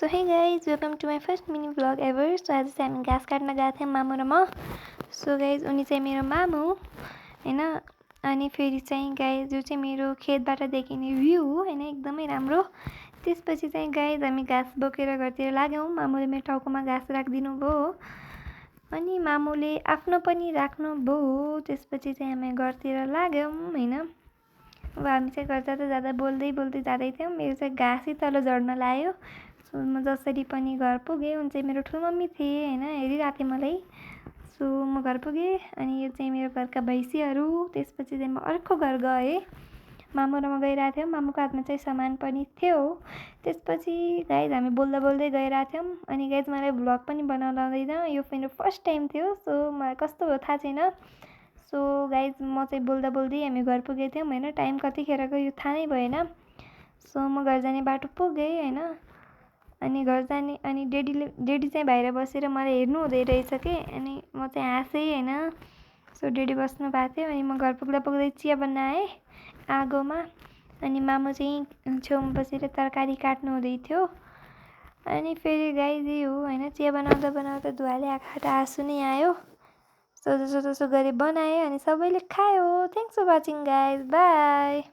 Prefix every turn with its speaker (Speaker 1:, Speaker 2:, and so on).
Speaker 1: So hey guys welcome to my first mini vlog ever. So आज चाहिँ हामी घाँस काट्न गएको थियौँ मामु र म। सो गाइज उनी चाहिँ मेरो मामु होइन। अनि फेरि चाहिँ गाइज यो चाहिँ मेरो खेतबाट देखिने भ्यू हो होइन, एकदमै राम्रो। त्यसपछि चाहिँ गाइज हामी घाँस बोकेर घरतिर लाग्यौँ। मामुले मेरो टाउकोमा घाँस राखिदिनु भयो अनि मामुले आफ्नो पनि राख्नु भयो। त्यसपछि चाहिँ हामी घरतिर लाग्यौँ होइन। अब हामी चाहिँ घर जाँदा जाँदा बोल्दै बोल्दै जाँदै थियौँ। मेरो चाहिँ घाँसै तल झर्न लाग्यो। सो म जसरी पनि घर पुगेँ। उनी चाहिँ मेरो ठुलो मम्मी थिए होइन, हेरिरहेको थिएँ मलाई। सो म घर पुगेँ अनि यो चाहिँ मेरो घरका भैँसीहरू। त्यसपछि चाहिँ म अर्को घर गएँ। मामु र म गइरहेको थियौँ। मामुको हातमा चाहिँ सामान पनि थियो। त्यसपछि गाइज हामी बोल्दा बोल्दै गइरहेको थियौँ। अनि गाइज मलाई भ्लग पनि बनाउन आउँदैन, यो मेरो फर्स्ट टाइम थियो। सो मलाई कस्तो भयो थाहा छैन। सो गाइज म चाहिँ बोल्दा बोल्दै हामी घर पुगेको थियौँ होइन। टाइम कतिखेरको यो थाहा नै भएन। सो म घर जाने बाटो पुगेँ होइन। अनि घर जाने अनि डेडी चाहिँ बाहिर बसेर मलाई हेर्नु हुँदै रहेछ कि। अनि म चाहिँ हाँसेँ होइन। सो डेडी बस्नु भएको थियो। अनि म घर पुग्दा पुग्दै चिया बनाएँ आगोमा। अनि मामु चाहिँ छेउमा बसेर तरकारी काट्नु हुँदै थियो। अनि फेरि गाइज हो होइन, चिया बनाउँदा बनाउँदा धुवाले आँखाबाट आँसु नै आयो। सो जसो गरेर बनाएँ अनि सबैले खायो। Thanks for watching guys, by.